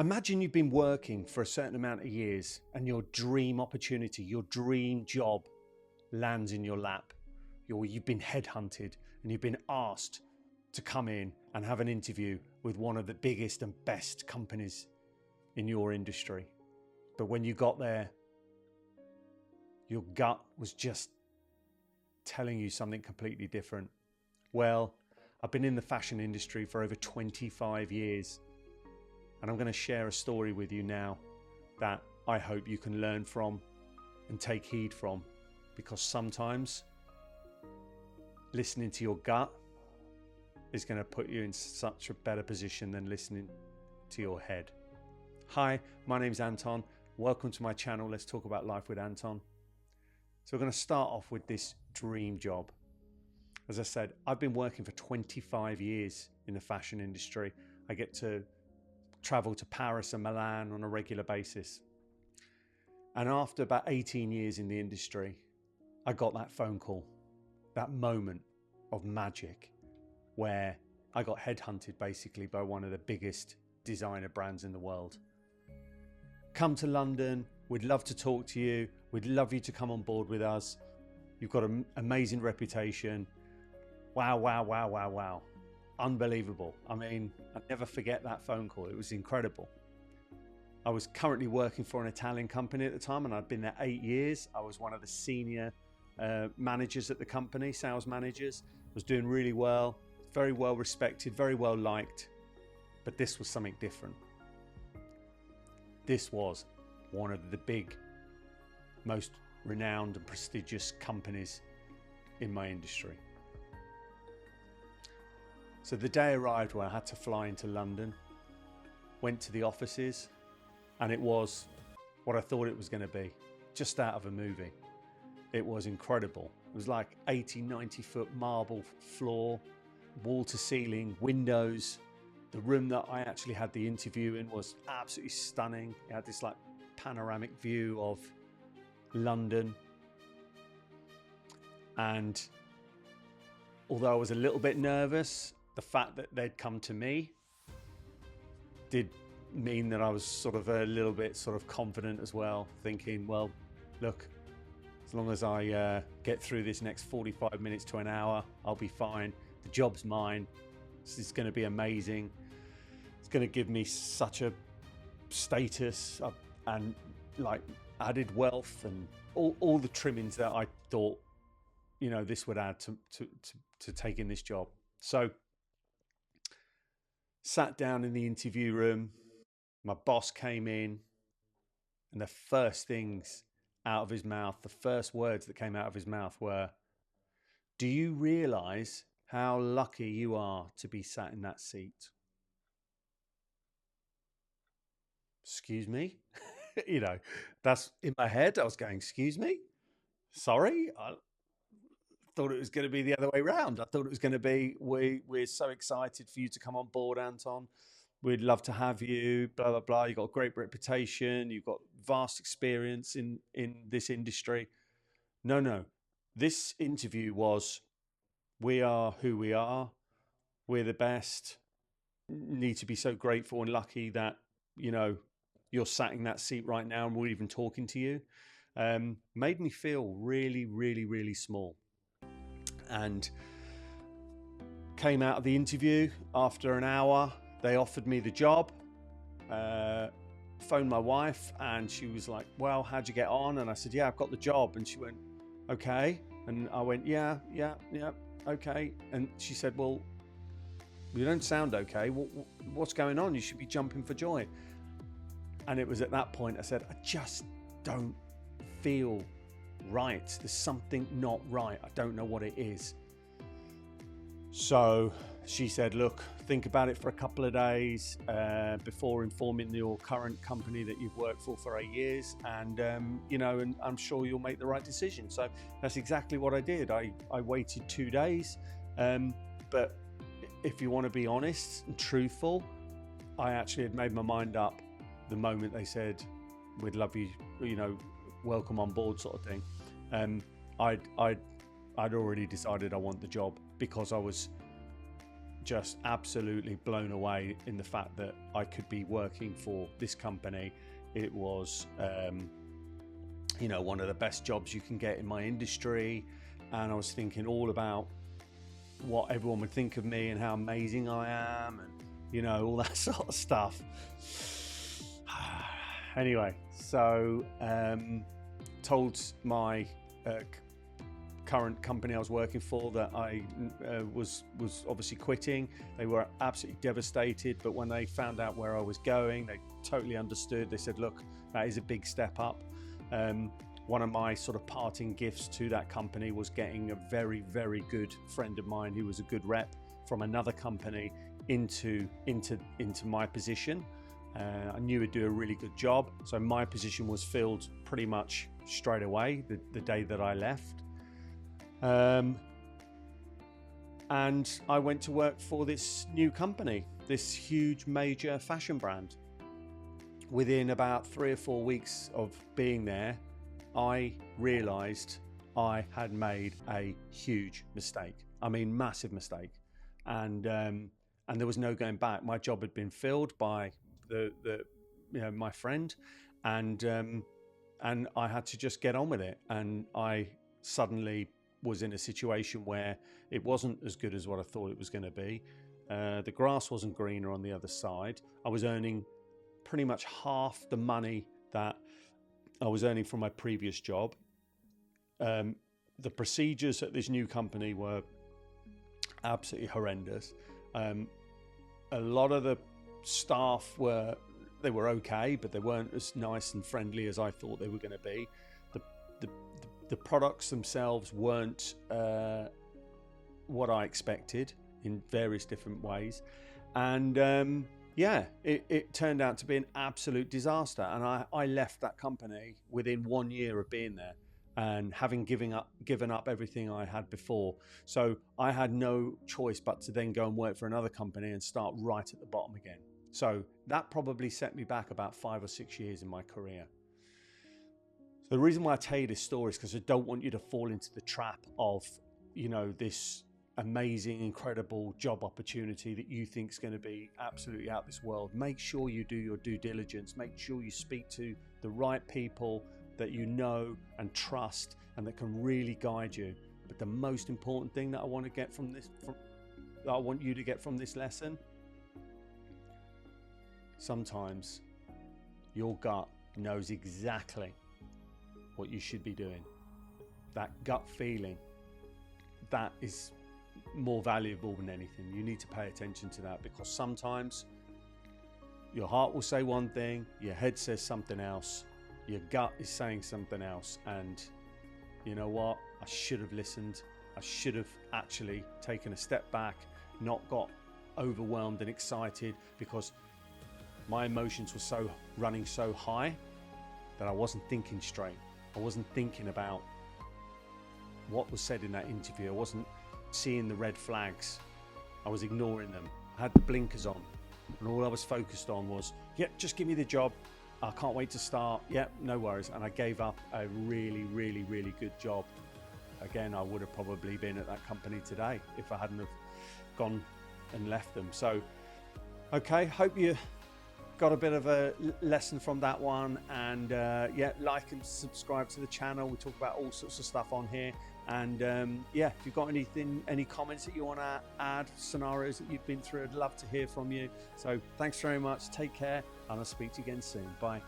Imagine you've been working for a certain amount of years and your dream opportunity, your dream job lands in your lap. You've been headhunted and you've been asked to come in and have an interview with one of the biggest and best companies in your industry. But when you got there, your gut was just telling you something completely different. Well, I've been in the fashion industry for over 25 years. And I'm going to share a story with you now that I hope you can learn from and take heed from, because sometimes listening to your gut is going to put you in such a better position than listening to your head. Hi, my name's Anton. Welcome to my channel. Let's talk about life with Anton. So we're going to start off with this dream job. As I said, I've been working for 25 years in the fashion industry. I get to travel to Paris and Milan on a regular basis. And after about 18 years in the industry, I got that phone call, that moment of magic where I got headhunted basically by one of the biggest designer brands in the world. Come to London, we'd love to talk to you, we'd love you to come on board with us. You've got an amazing reputation. Wow, wow, wow, wow, wow. Unbelievable. I mean, I'll never forget that phone call. It was incredible. I was currently working for an Italian company at the time, and I'd been there 8 years. I was one of the senior managers at the company, sales managers. I was doing really well, very well respected, very well liked. But this was something different. This was one of the big, most renowned and prestigious companies in my industry. So the day arrived where I had to fly into London, went to the offices, and it was what I thought it was going to be, just out of a movie. It was incredible. It was like 80, 90 foot marble floor, wall to ceiling, windows. The room that I actually had the interview in was absolutely stunning. It had this like panoramic view of London. And although I was a little bit nervous, the fact that they'd come to me did mean that I was sort of a little bit sort of confident as well, thinking, well, look, as long as I get through this next 45 minutes to an hour, I'll be fine. The job's mine. This is going to be amazing. It's going to give me such a status and like added wealth and all the trimmings that I thought, you know, this would add to taking this job. So sat down in the interview room, my boss came in, and the first things out of his mouth, the first words that came out of his mouth were, "Do you realize how lucky you are to be sat in that seat?" Excuse me? You know, that's in my head. I was going, excuse me? Sorry? I thought it was going to be the other way around. I thought it was going to be, we're so excited for you to come on board, Anton. We'd love to have you, blah, blah, blah. You've got a great reputation. You've got vast experience in this industry. No. This interview was, we are who we are. We're the best. Need to be so grateful and lucky that, you know, you're sat in that seat right now and we're even talking to you. Made me feel really, really, really small. And came out of the interview after an hour. They offered me the job. Phoned my wife and she was like, well, how'd you get on? And I said, yeah, I've got the job. And she went, okay. And I went, yeah, okay. And she said, well, you don't sound okay. What's going on? You should be jumping for joy. And it was at that point I said, I just don't feel right. There's something not right. I don't know what it is. So she said, look, think about it for a couple of days before informing your current company that you've worked for 8 years. And, you know, and I'm sure you'll make the right decision. So that's exactly what I did. I waited 2 days. But if you want to be honest and truthful, I actually had made my mind up the moment they said, we'd love you, you know, welcome on board sort of thing. I'd already decided I want the job because I was just absolutely blown away in the fact that I could be working for this company. It was, one of the best jobs you can get in my industry. And I was thinking all about what everyone would think of me and how amazing I am, and, all that sort of stuff. Anyway, so told my current company I was working for that I was obviously quitting. They were absolutely devastated, but when they found out where I was going, they totally understood. They said, look, that is a big step up. One of my sort of parting gifts to that company was getting a very, very good friend of mine who was a good rep from another company into my position. I knew he'd do a really good job, so my position was filled pretty much straight away the day that I left. And I went to work for this new company, this huge major fashion brand. Within about 3 or 4 weeks of being there, I realized I had made a huge mistake. I mean, massive mistake. And there was no going back. My job had been filled by my friend, and I had to just get on with it. And I suddenly was in a situation where it wasn't as good as what I thought it was going to be. The grass wasn't greener on the other side. I was earning pretty much half the money that I was earning from my previous job. The procedures at this new company were absolutely horrendous. A lot of the staff were okay, but they weren't as nice and friendly as I thought they were going to be. The products themselves weren't what I expected in various different ways. And it turned out to be an absolute disaster. And I left that company within 1 year of being there and having given up everything I had before. So I had no choice but to then go and work for another company and start right at the bottom again. So that probably set me back about 5 or 6 years in my career. The reason why I tell you this story is because I don't want you to fall into the trap of, this amazing, incredible job opportunity that you think is going to be absolutely out this world. Make sure you do your due diligence. Make sure you speak to the right people that you know and trust and that can really guide you. But the most important thing that I want you to get from this lesson, sometimes your gut knows exactly what you should be doing. That gut feeling, that is more valuable than anything. You need to pay attention to that, because sometimes your heart will say one thing, your head says something else, your gut is saying something else. And you know what? I should have listened. I should have actually taken a step back, not got overwhelmed and excited, because my emotions were running so high that I wasn't thinking straight. I wasn't thinking about what was said in that interview. I wasn't seeing the red flags. I was ignoring them. I had the blinkers on, and all I was focused on was, just give me the job. I can't wait to start. No worries. And I gave up a really, really, really good job. Again, I would have probably been at that company today if I hadn't have gone and left them. So, okay, hope you got a bit of a lesson from that one. And like and subscribe to the channel. We talk about all sorts of stuff on here. And if you've got any comments that you want to add, scenarios that you've been through, I'd love to hear from you. So thanks very much. Take care, and I'll speak to you again soon. Bye.